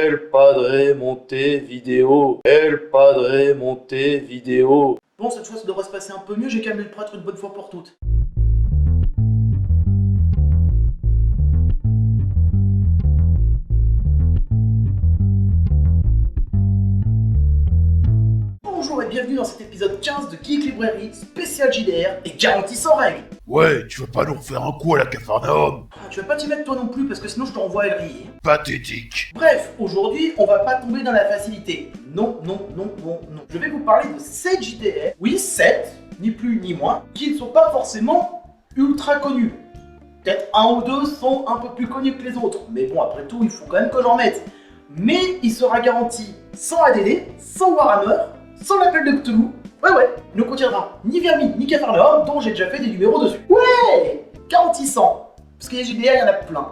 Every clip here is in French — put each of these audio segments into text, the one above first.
El Padre Montevideo. El Padre Montevideo. Bon, cette fois ça devrait se passer un peu mieux, j'ai calmé le prêtre une bonne fois pour toutes. Bonjour et bienvenue dans cet épisode 15 de Geek Librairie, spécial JDR et garantie sans règles. Ouais, tu vas pas nous refaire un coup à la Capharnaüm? Tu vas pas t'y mettre toi non plus parce que sinon je t'envoie à rire. Pathétique. Bref, aujourd'hui on va pas tomber dans la facilité. Non. Je vais vous parler de 7 JDR, oui 7, ni plus ni moins, qui ne sont pas forcément ultra connus. Peut-être un ou deux sont un peu plus connus que les autres, mais bon après tout il faut quand même que j'en mette. Mais il sera garanti sans ADD, sans Warhammer, sans l'appel de Cthulhu. Ouais, il ne contiendra ni Vermine ni Capharnaüm dont j'ai déjà fait des numéros dessus. Ouais, garanti 100, parce que les JDR il y en a plein.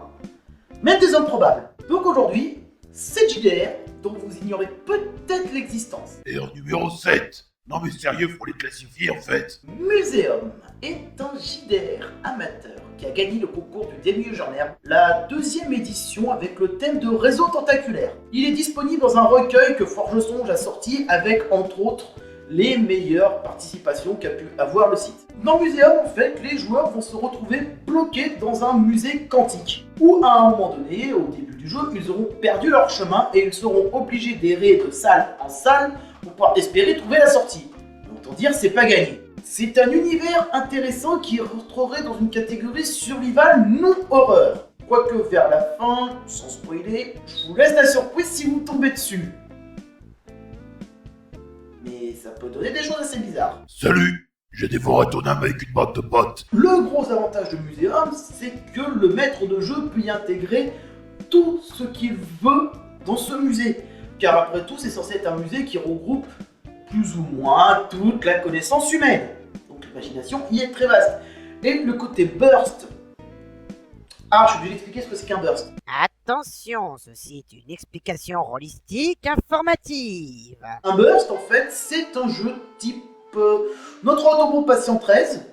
Même des hommes probables. Donc aujourd'hui, 7 JDR dont vous ignorez peut-être l'existence. Et en numéro 7? Non mais sérieux, faut les classifier en fait. Muséum est un JDR amateur qui a gagné le concours du Demi-Journal, la 2e édition avec le thème de réseau tentaculaire. Il est disponible dans un recueil que Forge Songe a sorti avec entre autres les meilleures participations qu'a pu avoir le site. Dans Muséum, en fait, les joueurs vont se retrouver bloqués dans un musée quantique, où à un moment donné, au début du jeu, ils auront perdu leur chemin et ils seront obligés d'errer de salle en salle pour pouvoir espérer trouver la sortie. Autant dire, c'est pas gagné. C'est un univers intéressant qui rentrerait dans une catégorie survival non horreur. Quoique vers la fin, sans spoiler, je vous laisse la surprise si vous tombez dessus. Mais ça peut donner des choses assez bizarres. Salut, j'ai dévoré ton âme avec une bande de potes. Le gros avantage de Muséum, c'est que le maître de jeu peut y intégrer tout ce qu'il veut dans ce musée. Car après tout, c'est censé être un musée qui regroupe plus ou moins toute la connaissance humaine. Donc l'imagination y est très vaste. Et le côté burst. Ah, je suis obligé d'expliquer ce que c'est qu'un burst. Attention, ceci est une explication holistique informative. Un burst, en fait, c'est un jeu type Notre Autogroupe Patient 13,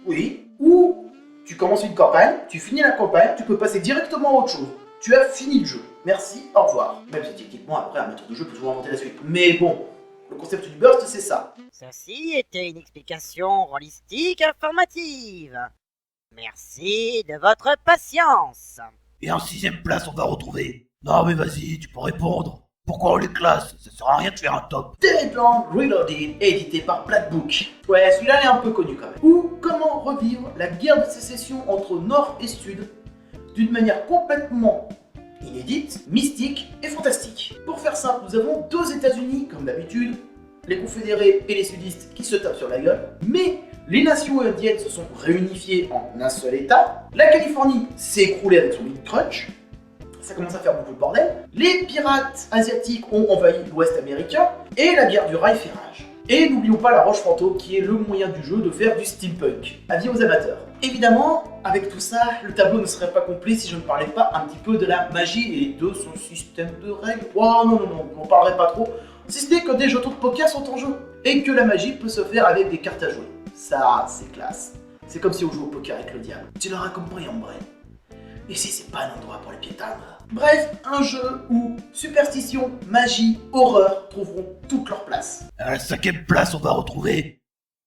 oui, où tu commences une campagne, tu finis la campagne, tu peux passer directement à autre chose. Tu as fini le jeu. Merci, au revoir. Même si techniquement, après, un maître de jeu peut toujours inventer la suite. Mais bon, le concept du burst, c'est ça. Ceci était une explication holistique informative. Merci de votre patience. Et en 6ème place, on va retrouver... Non mais vas-y, tu peux répondre. Pourquoi on les classe? Ça sert à rien de faire un top. Deadland Reloaded, édité par Black Book. Ouais, celui-là il est un peu connu quand même. Ou comment revivre la guerre de sécession entre Nord et Sud d'une manière complètement inédite, mystique et fantastique. Pour faire simple, nous avons deux États-Unis, comme d'habitude, les confédérés et les sudistes qui se tapent sur la gueule, mais les nations indiennes se sont réunifiées en un seul État, la Californie s'est écroulée avec son Big Crunch, ça commence à faire beaucoup de bordel, les pirates asiatiques ont envahi l'Ouest américain, et la guerre du rail fait rage. Et n'oublions pas la roche fantôme qui est le moyen du jeu de faire du steampunk. Avis aux amateurs. Évidemment, avec tout ça, le tableau ne serait pas complet si je ne parlais pas un petit peu de la magie et de son système de règles. Oh non, je n'en parlerai pas trop. Si ce n'est que des jetons de poker sont en jeu, et que la magie peut se faire avec des cartes à jouer. Ça, c'est classe. C'est comme si on jouait au poker avec le diable. Tu l'auras compris en vrai. Ici, c'est pas un endroit pour les piétins. Bref, un jeu où superstition, magie, horreur trouveront toute leur place. À la 5ème place, on va retrouver...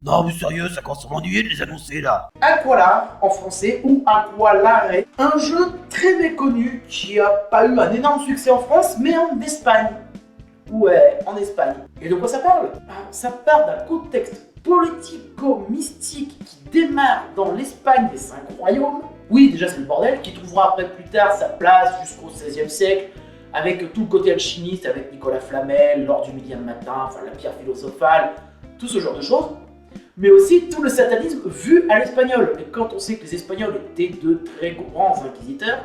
Non mais sérieux, ça commence à m'ennuyer de les annoncer là. Aqualare en français ou Aqualare, un jeu très méconnu qui a pas eu un énorme succès en France mais en Espagne. Ouais, en Espagne. Et de quoi ça parle? Ça part d'un contexte politico-mystique qui démarre dans l'Espagne des 5 royaumes. Oui, déjà c'est le bordel, qui trouvera après plus tard sa place jusqu'au XVIe siècle, avec tout le côté alchimiste, avec Nicolas Flamel, l'or du midi le matin, enfin la pierre philosophale, tout ce genre de choses. Mais aussi tout le satanisme vu à l'espagnol. Et quand on sait que les Espagnols étaient de très grands inquisiteurs...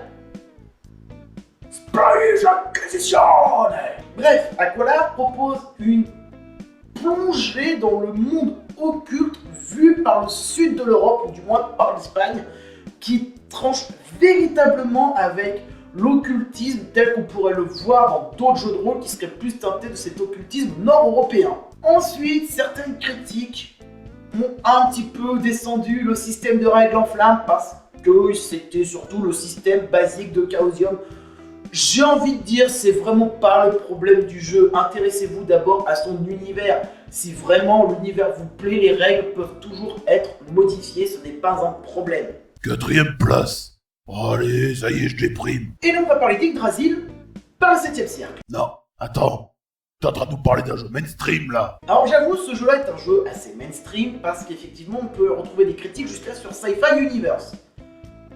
Spanish Inquisition! Bref, Aqualare propose une plongée dans le monde occulte vu par le sud de l'Europe, ou du moins par l'Espagne, qui tranche véritablement avec l'occultisme tel qu'on pourrait le voir dans d'autres jeux de rôle qui seraient plus teintés de cet occultisme nord-européen. Ensuite, certaines critiques ont un petit peu descendu le système de règles en flammes parce que c'était surtout le système basique de Chaosium J'ai envie de dire, c'est vraiment pas le problème du jeu. Intéressez-vous d'abord à son univers. Si vraiment l'univers vous plaît, les règles peuvent toujours être modifiées, ce n'est pas un problème. 4ème place. Allez, ça y est, je déprime. Et là, on va parler d'Yggdrasil par le 7ème cercle. Non, attends. T'es en train de nous parler d'un jeu mainstream, là. Alors j'avoue, ce jeu-là est un jeu assez mainstream parce qu'effectivement, on peut retrouver des critiques jusqu'à sur Sci-Fi Universe.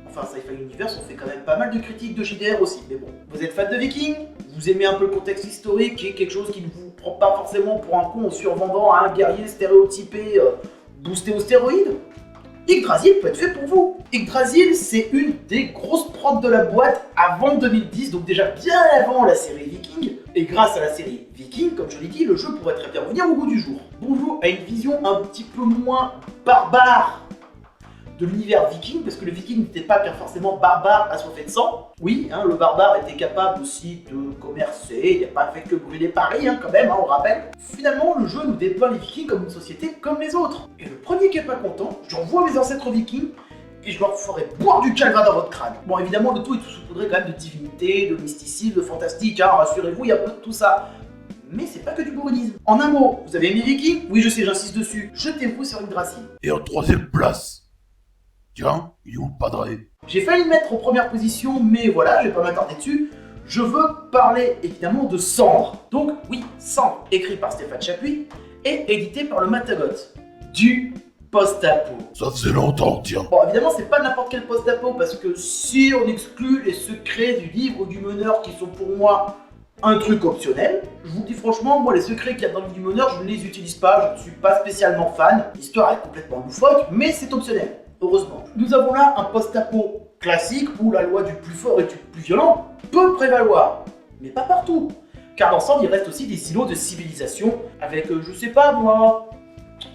Enfin, Sci-Fi Universe, on fait quand même pas mal de critiques de JDR aussi, mais bon. Vous êtes fan de Vikings, vous aimez un peu le contexte historique et quelque chose qui ne vous prend pas forcément pour un con en survendant à un guerrier stéréotypé boosté aux stéroïdes, Yggdrasil peut être fait pour vous. Yggdrasil, c'est une des grosses prods de la boîte avant 2010, donc déjà bien avant la série Viking. Et grâce à la série Viking, comme je l'ai dit, le jeu pourrait très bien revenir au goût du jour. Bonjour a une vision un petit peu moins barbare de l'univers viking, parce que le viking n'était pas qu'un forcément barbare assoiffé de sang. Oui, hein, le barbare était capable aussi de commercer, il n'a pas fait que brûler Paris, hein, quand même, hein, on rappelle. Finalement, le jeu nous dépeint les vikings comme une société comme les autres. Et le premier qui est pas content, j'envoie mes ancêtres vikings, et je leur ferai boire du calva dans votre crâne. Bon, évidemment, le tout est tout saupoudré quand même de divinité, de mysticisme, de fantastique, hein, rassurez-vous, il y a peu de tout ça. Mais c'est pas que du bourrinisme. En un mot, vous avez aimé Vikings? Oui, je sais, j'insiste dessus. Jetez-vous sur Yggdrasil. Et en 3ème place. Tiens, il est où le padré? J'ai failli le mettre en première position, mais voilà, je vais pas m'attarder dessus. Je veux parler évidemment de Cendre. Donc oui, Cendre, écrit par Stéphane Chapuis et édité par le Matagot. Du post-apo. Ça faisait longtemps, tiens. Bon, évidemment, c'est pas n'importe quel post-apo, parce que si on exclut les secrets du livre ou du meneur qui sont pour moi un truc optionnel, je vous dis franchement, moi les secrets qu'il y a dans le livre du meneur, je ne les utilise pas, je ne suis pas spécialement fan. L'histoire est complètement loufoque, mais c'est optionnel. Heureusement. Nous avons là un post-apo classique où la loi du plus fort et du plus violent peut prévaloir. Mais pas partout. Car dans Cendre, il reste aussi des silos de civilisation avec, je sais pas moi,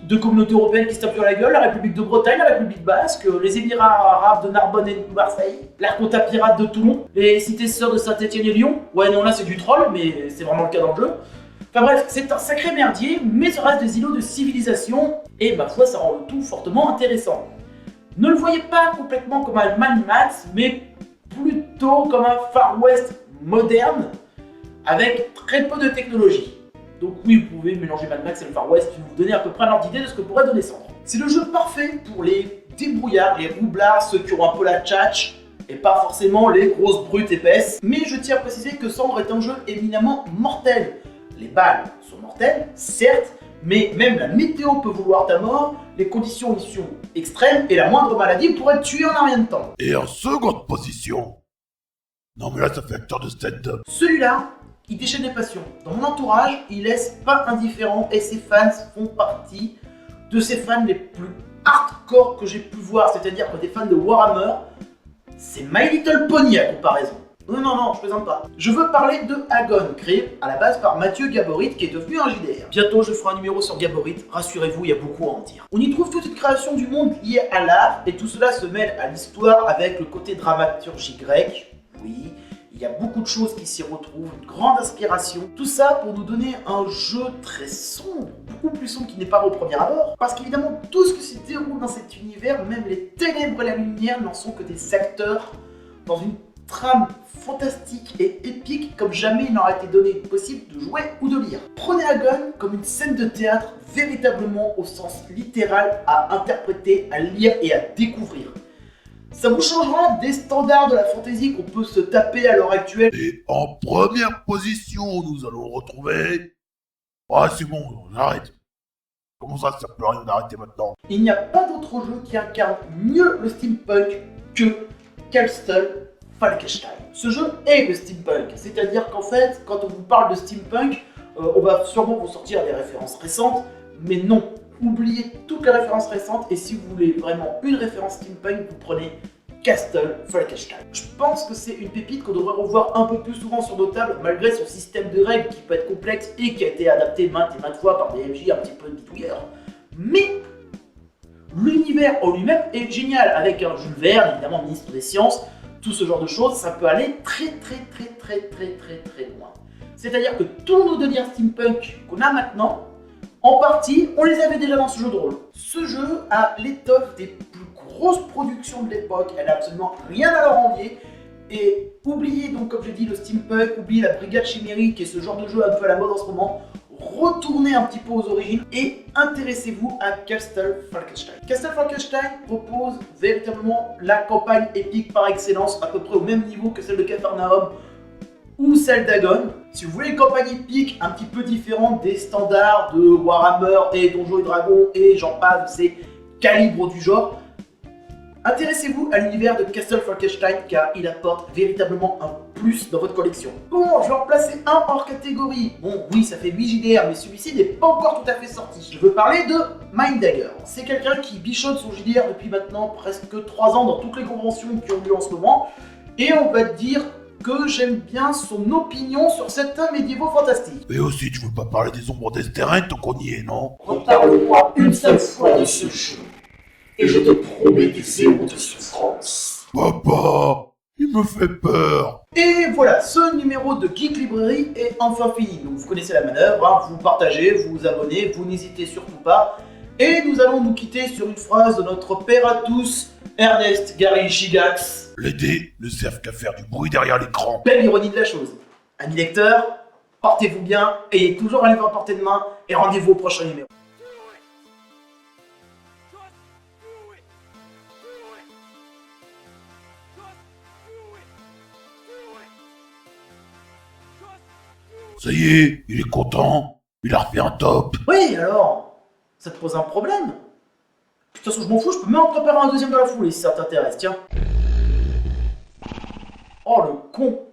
deux communautés européennes qui se tapent sur la gueule, la République de Bretagne, la République Basque, les Émirats Arabes de Narbonne et de Marseille, l'Arconta pirate de Toulon, les cités sœurs de Saint-Étienne et Lyon. Ouais, non, là c'est du troll, mais c'est vraiment le cas dans le jeu. Enfin bref, c'est un sacré merdier, mais ça reste des îlots de civilisation, et ma foi, ça rend le tout fortement intéressant. Ne le voyez pas complètement comme un Mad Max, mais plutôt comme un Far West moderne, avec très peu de technologie. Donc oui, vous pouvez mélanger Mad Max et le Far West, pour vous donner à peu près un ordre d'idée de ce que pourrait donner Cendre. C'est le jeu parfait pour les débrouillards, les roublards, ceux qui ont un peu la tchatch, et pas forcément les grosses brutes épaisses. Mais je tiens à préciser que Cendre est un jeu éminemment mortel. Les balles sont mortelles, certes, mais même la météo peut vouloir ta mort, les conditions y sont extrêmes, et la moindre maladie pourrait te tuer en un rien de temps. Et en 2ème position. Non mais là ça fait acteur de stand-up. Celui-là, il déchaîne les passions. Dans mon entourage, il laisse pas indifférent, et ses fans font partie de ces fans les plus hardcore que j'ai pu voir, c'est-à-dire que des fans de Warhammer, c'est My Little Pony à comparaison. Non, je plaisante pas. Je veux parler de Agon, créé à la base par Mathieu Gaborit, qui est devenu un JDR. Bientôt, je ferai un numéro sur Gaborit, rassurez-vous, il y a beaucoup à en dire. On y trouve toute une création du monde liée à l'art, et tout cela se mêle à l'histoire avec le côté dramaturgie grec. Oui, il y a beaucoup de choses qui s'y retrouvent, une grande inspiration. Tout ça pour nous donner un jeu très sombre, beaucoup plus sombre qu'il n'est pas au premier abord. Parce qu'évidemment, tout ce qui se déroule dans cet univers, même les ténèbres et la lumière, n'en sont que des acteurs dans une trame fantastique et épique comme jamais il n'aurait été donné possible de jouer ou de lire. Prenez Agon comme une scène de théâtre véritablement au sens littéral à interpréter, à lire et à découvrir. Ça vous changera des standards de la fantasy qu'on peut se taper à l'heure actuelle. Et en première position, nous allons retrouver... Ah c'est bon, j'arrête. Comment ça sert plus à rien d'arrêter maintenant? Il n'y a pas d'autre jeu qui incarne mieux le steampunk que Castle Falkenstein. Ce jeu est le steampunk, c'est-à-dire qu'en fait, quand on vous parle de steampunk, on va sûrement vous sortir des références récentes, mais non, oubliez toutes les références récentes, et si vous voulez vraiment une référence steampunk, vous prenez Castle Falkenstein. Je pense que c'est une pépite qu'on devrait revoir un peu plus souvent sur nos tables, malgré son système de règles qui peut être complexe et qui a été adapté maintes et maintes fois par des MJ un petit peu bidouilleurs. Mais l'univers en lui-même est génial, avec un Jules Verne, évidemment ministre des Sciences, tout ce genre de choses, ça peut aller très loin. C'est-à-dire que tous nos délires steampunk qu'on a maintenant, en partie, on les avait déjà dans ce jeu de rôle. Ce jeu a l'étoffe des plus grosses productions de l'époque, elle n'a absolument rien à leur envier, Et oubliez donc, comme je dis, le steampunk, oubliez la brigade chimérique et ce genre de jeu un peu à la mode en ce moment. Retournez un petit peu aux origines et intéressez-vous à Castle Falkenstein. Castle Falkenstein propose véritablement la campagne épique par excellence, à peu près au même niveau que celle de Capharnaüm ou celle d'Agon. Si vous voulez une campagne épique un petit peu différente des standards de Warhammer et Donjons et Dragons et j'en passe, c'est calibre du genre, intéressez-vous à l'univers de Castle Falkenstein car il apporte véritablement un plus dans votre collection. Bon, je vais en placer un hors catégorie. Bon, oui, ça fait 8 JDR, mais celui-ci n'est pas encore tout à fait sorti. Je veux parler de Minddagger. C'est quelqu'un qui bichonne son JDR depuis maintenant presque 3 ans dans toutes les conventions qui ont lieu en ce moment. Et on va dire que j'aime bien son opinion sur certains médiévaux fantastiques. Et aussi, tu veux pas parler des ombres d'Esteren tant qu'on y est, non? Reparle-moi une seule fois de ce jeu, et je te promets des zéros de souffrance. Papa, il me fait peur. Et voilà, ce numéro de Geek Librairie est enfin fini. Donc vous connaissez la manœuvre, hein, vous partagez, vous vous abonnez, vous n'hésitez surtout pas. Et nous allons nous quitter sur une phrase de notre père à tous, Ernest Gary Gigax. Les dés ne servent qu'à faire du bruit derrière l'écran. Belle ironie de la chose. Amis lecteurs, portez-vous bien, ayez toujours un livre à portée de main et rendez-vous au prochain numéro. Ça y est, il est content. Il a refait un top. Oui, alors, ça te pose un problème? De toute façon, je m'en fous, je peux même en préparer un deuxième dans la foulée si ça t'intéresse, tiens. Oh le con!